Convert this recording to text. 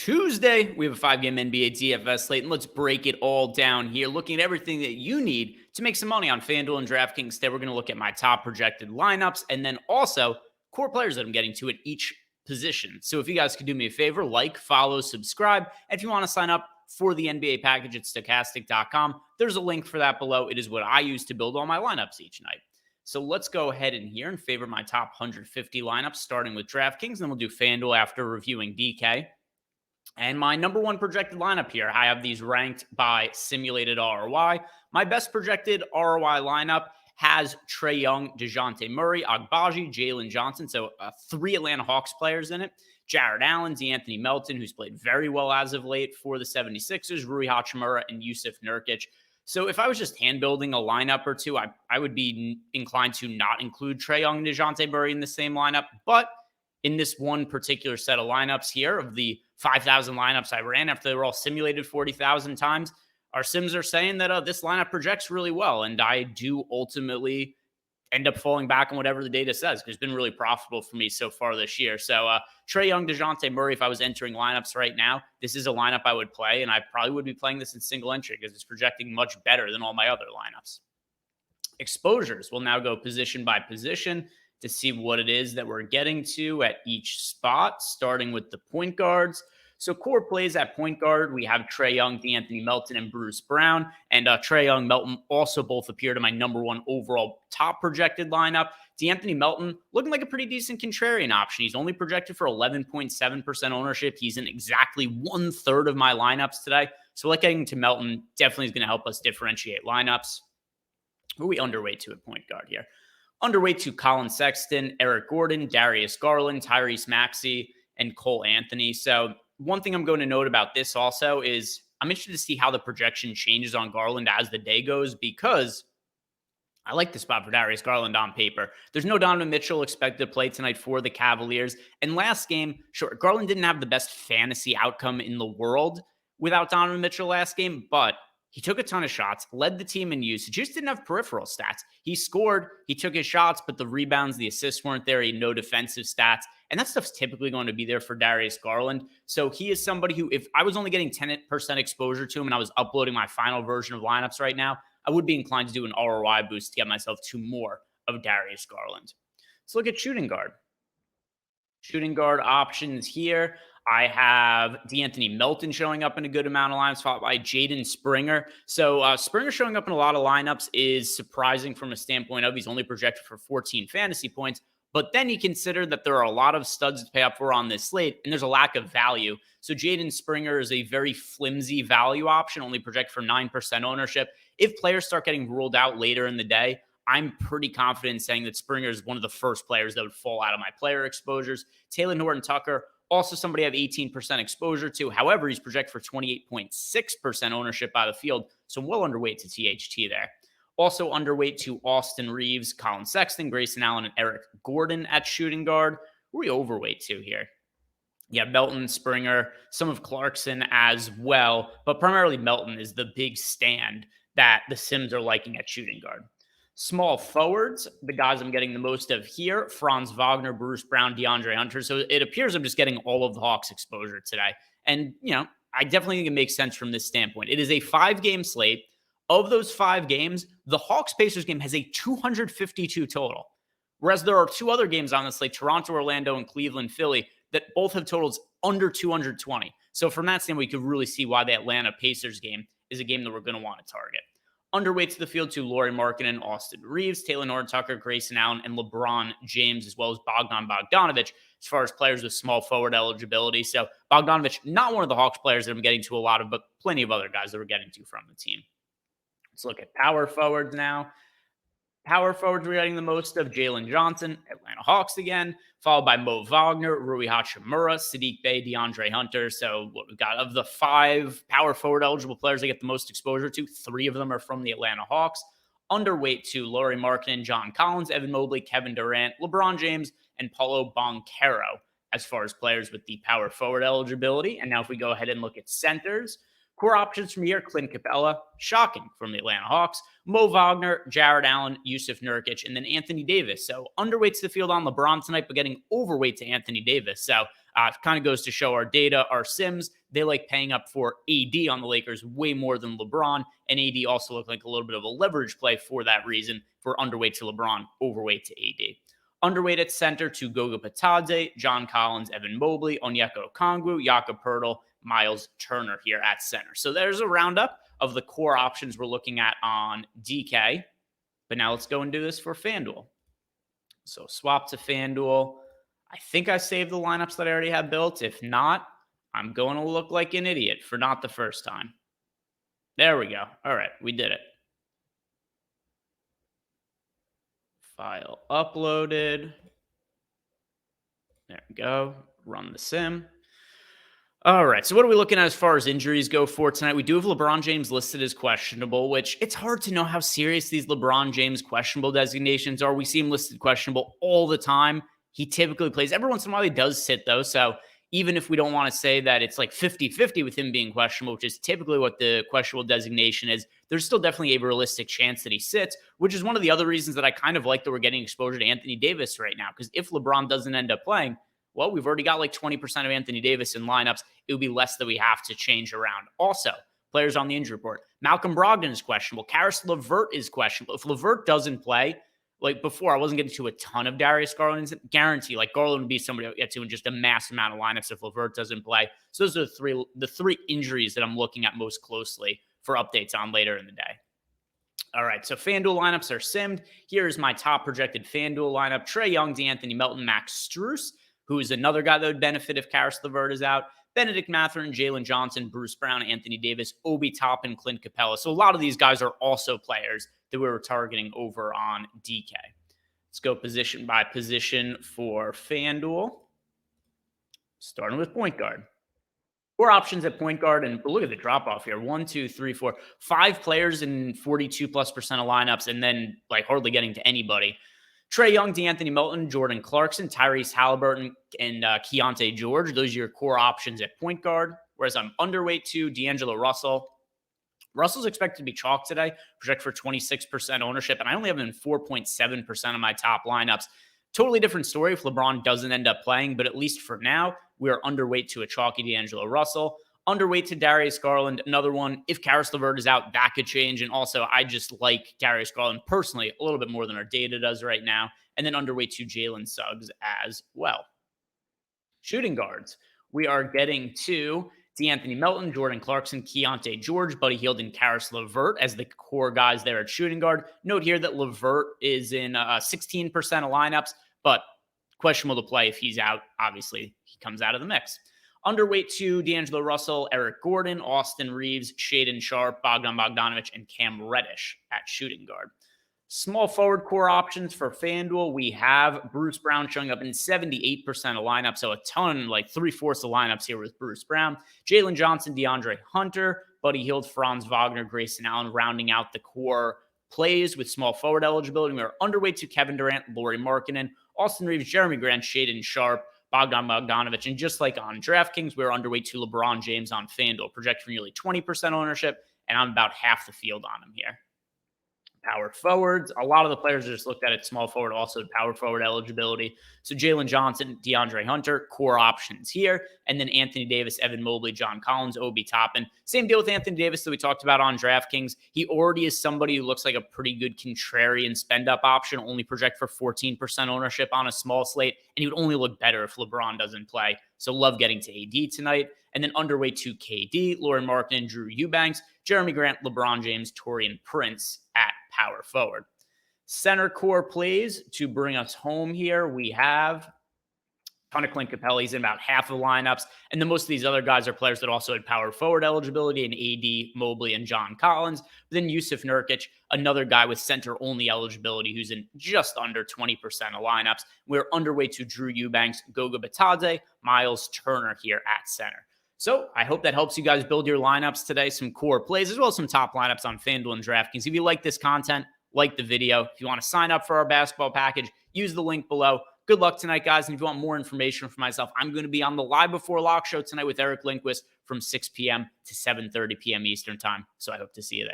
Tuesday, we have a 5-game NBA DFS slate, and let's break it all down here, looking at everything that you need to make some money on FanDuel and DraftKings. Today, we're going to look at my top projected lineups and then also core players that I'm getting to at each position. So if you guys could do me a favor, like, follow, subscribe. And if you want to sign up for the NBA package at Stokastic.com, there's a link for that below. It is what I use to build all my lineups each night. So let's go ahead in here and favor my top 150 lineups, starting with DraftKings. Then we'll do FanDuel after reviewing DK. And my number one projected lineup here, I have these ranked by simulated ROI. My best projected ROI lineup has Trae Young, DeJounte Murray, Agbaji, Jalen Johnson. So 3 Atlanta Hawks players in it. Jared Allen, D'Anthony Melton, who's played very well as of late for the 76ers, Rui Hachimura, and Yusuf Nurkic. So if I was just hand building a lineup or two, I would be inclined to not include Trae Young and DeJounte Murray in the same lineup. But in this one particular set of lineups here, of the 5,000 lineups I ran after they were all simulated 40,000 times, our sims are saying that this lineup projects really well. And I do ultimately end up falling back on whatever the data says, because it's been really profitable for me so far this year. So Trae Young, DeJounte Murray, if I was entering lineups right now, this is a lineup I would play. And I probably would be playing this in single entry because it's projecting much better than all my other lineups. Exposures will now go position by position to see what it is that we're getting to at each spot, starting with the point guards. So core plays at point guard, we have Trae Young, D'Anthony Melton, and Bruce Brown. And Trae Young, Melton also both appear to my number one overall top projected lineup. D'Anthony Melton looking like a pretty decent contrarian option. He's only projected for 11.7% ownership. He's in exactly 1/3 of my lineups today. So like getting to Melton definitely is going to help us differentiate lineups. Who are we underweight to at point guard here? Underweight to Colin Sexton, Eric Gordon, Darius Garland, Tyrese Maxey, and Cole Anthony. So one thing I'm going to note about this also is I'm interested to see how the projection changes on Garland as the day goes, because I like the spot for Darius Garland on paper. There's no Donovan Mitchell expected to play tonight for the Cavaliers. And last game, sure, Garland didn't have the best fantasy outcome in the world without Donovan Mitchell last game, but he took a ton of shots, led the team in usage, just didn't have peripheral stats. He scored, he took his shots, but the rebounds, the assists weren't there. He had no defensive stats. And that stuff's typically going to be there for Darius Garland. So he is somebody who, if I was only getting 10% exposure to him and I was uploading my final version of lineups right now, I would be inclined to do an ROI boost to get myself to more of Darius Garland. Let's look at shooting guard. Shooting guard options here. I have D'Anthony Melton showing up in a good amount of lineups, followed by Jaden Springer. So Springer showing up in a lot of lineups is surprising from a standpoint of he's only projected for 14 fantasy points. But then you consider that there are a lot of studs to pay up for on this slate, and there's a lack of value. So Jaden Springer is a very flimsy value option, only projected for 9% ownership. If players start getting ruled out later in the day, I'm pretty confident in saying that Springer is one of the first players that would fall out of my player exposures. Taylor Horton-Tucker, also somebody I have 18% exposure to. However, he's projected for 28.6% ownership by the field, so well underweight to THT there. Also underweight to Austin Reeves, Colin Sexton, Grayson Allen, and Eric Gordon at shooting guard. Who are we overweight to here? Yeah, Melton, Springer, some of Clarkson as well, but primarily Melton is the big stand that the Sims are liking at shooting guard. Small forwards, the guys I'm getting the most of here, Franz Wagner, Bruce Brown, DeAndre Hunter. So it appears I'm just getting all of the Hawks exposure today. And, I definitely think it makes sense from this standpoint. It is a 5-game slate. Of those 5 games, the Hawks-Pacers game has a 252 total. Whereas there are 2 other games on this slate, Toronto, Orlando, and Cleveland, Philly, that both have totals under 220. So from that standpoint, we could really see why the Atlanta Pacers game is a game that we're going to want to target. Underweight to the field to Lauri Markkanen, Austin Reeves, Taylor Horton-Tucker, Grayson Allen, and LeBron James, as well as Bogdan Bogdanovic, as far as players with small forward eligibility. So Bogdanovic, not one of the Hawks players that I'm getting to a lot of, but plenty of other guys that we're getting to from the team. Let's look at power forwards now. Power forwards, we're getting the most of Jalen Johnson, Atlanta Hawks again, followed by Mo Wagner, Rui Hachimura, Sadiq Bey, DeAndre Hunter. So what we've got of the 5 power forward eligible players I get the most exposure to, 3 of them are from the Atlanta Hawks. Underweight to Lauri Markkanen, John Collins, Evan Mobley, Kevin Durant, LeBron James, and Paulo Banchero as far as players with the power forward eligibility. And now if we go ahead and look at centers, core options from here, Clint Capella, shocking from the Atlanta Hawks, Mo Wagner, Jared Allen, Yusuf Nurkic, and then Anthony Davis. So underweight to the field on LeBron tonight, but getting overweight to Anthony Davis. So Kind of goes to show our data, our sims, they like paying up for AD on the Lakers way more than LeBron. And AD also looked like a little bit of a leverage play for that reason, for underweight to LeBron, overweight to AD. Underweight at center to Goga Bitadze, John Collins, Evan Mobley, Onyeka Okongwu, Jakob Poeltl, Miles Turner here at center. So there's a roundup of the core options we're looking at on DK. But now let's go and do this for FanDuel. So swap to FanDuel. I think I saved the lineups that I already have built. If not, I'm going to look like an idiot for not the first time. There we go. All right, we did it. File uploaded. There we go. Run the sim. All right, so what are we looking at as far as injuries go for tonight? We do have LeBron James listed as questionable, which it's hard to know how serious these LeBron James questionable designations are. We see him listed questionable all the time. He typically plays. Every once in a while, he does sit, though. So even if we don't want to say that it's like 50-50 with him being questionable, which is typically what the questionable designation is, there's still definitely a realistic chance that he sits, which is one of the other reasons that I kind of like that we're getting exposure to Anthony Davis right now. Because if LeBron doesn't end up playing, well, we've already got like 20% of Anthony Davis in lineups. It would be less that we have to change around. Also, players on the injury report. Malcolm Brogdon is questionable. Karis LeVert is questionable. If LeVert doesn't play, like before, I wasn't getting to a ton of Darius Garland. Guarantee, like Garland would be somebody I'll get to in just a mass amount of lineups if LeVert doesn't play. So those are the three injuries that I'm looking at most closely for updates on later in the day. All right, so FanDuel lineups are simmed. Here's my top projected FanDuel lineup. Trae Young, DeAnthony Melton, Max Strus, who is another guy that would benefit if Karis LeVert is out. Benedict Mathurin, Jalen Johnson, Bruce Brown, Anthony Davis, Obi Toppin, Clint Capella. So a lot of these guys are also players that we were targeting over on DK. Let's go position by position for FanDuel. Starting with point guard. 4 options at point guard, and look at the drop off here. 1, 2, 3, 4, 5 players in 42+% of lineups, and then like hardly getting to anybody. Trae Young, DeAnthony Melton, Jordan Clarkson, Tyrese Halliburton, and Keontae George. Those are your core options at point guard. Whereas I'm underweight to D'Angelo Russell. Russell's expected to be chalk today, project for 26% ownership, and I only have him in 4.7% of my top lineups. Totally different story if LeBron doesn't end up playing, but at least for now, we are underweight to a chalky D'Angelo Russell. Underweight to Darius Garland, another one. If Karis LeVert is out, that could change. And also, I just like Darius Garland personally a little bit more than our data does right now. And then underweight to Jalen Suggs as well. Shooting guards. We are getting to DeAnthony Melton, Jordan Clarkson, Keontae George, Buddy Hield, and Karis LeVert as the core guys there at shooting guard. Note here that LeVert is in 16% of lineups, but questionable to play if he's out. Obviously, he comes out of the mix. Underweight to D'Angelo Russell, Eric Gordon, Austin Reeves, Shaedon Sharpe, Bogdan Bogdanovic, and Cam Reddish at shooting guard. Small forward core options for FanDuel. We have Bruce Brown showing up in 78% of lineups, so a ton, like 3/4 of lineups here with Bruce Brown. Jalen Johnson, DeAndre Hunter, Buddy Hield, Franz Wagner, Grayson Allen, rounding out the core plays with small forward eligibility. We are underweight to Kevin Durant, Lauri Markkanen, Austin Reeves, Jeremy Grant, Shaedon Sharpe, Bogdan Bogdanovic, and just like on DraftKings, we're underweight to LeBron James on FanDuel, projected for nearly 20% ownership, and I'm about half the field on him here. Power forwards. A lot of the players are just looked at small forward, also power forward eligibility. So Jalen Johnson, DeAndre Hunter, core options here. And then Anthony Davis, Evan Mobley, John Collins, Obi Toppin. Same deal with Anthony Davis that we talked about on DraftKings. He already is somebody who looks like a pretty good contrarian spend-up option, only project for 14% ownership on a small slate. And he would only look better if LeBron doesn't play. So love getting to AD tonight. And then underweight to KD, Lauri Markkanen, Drew Eubanks, Jeremy Grant, LeBron James, Taurean Prince at power forward. Center core plays to bring us home here. We have Clint Capella. He's in about half of the lineups. And then most of these other guys are players that also had power forward eligibility in AD, Mobley, and John Collins. But then Yusuf Nurkic, another guy with center-only eligibility who's in just under 20% of lineups. We're underweight to Drew Eubanks, Goga Bitadze, Miles Turner here at center. So I hope that helps you guys build your lineups today, some core plays, as well as some top lineups on FanDuel and DraftKings. If you like this content, like the video. If you want to sign up for our basketball package, use the link below. Good luck tonight, guys. And if you want more information from myself, I'm going to be on the Live Before Lock show tonight with Eric Lindquist from 6 p.m. to 7:30 p.m. Eastern time. So I hope to see you there.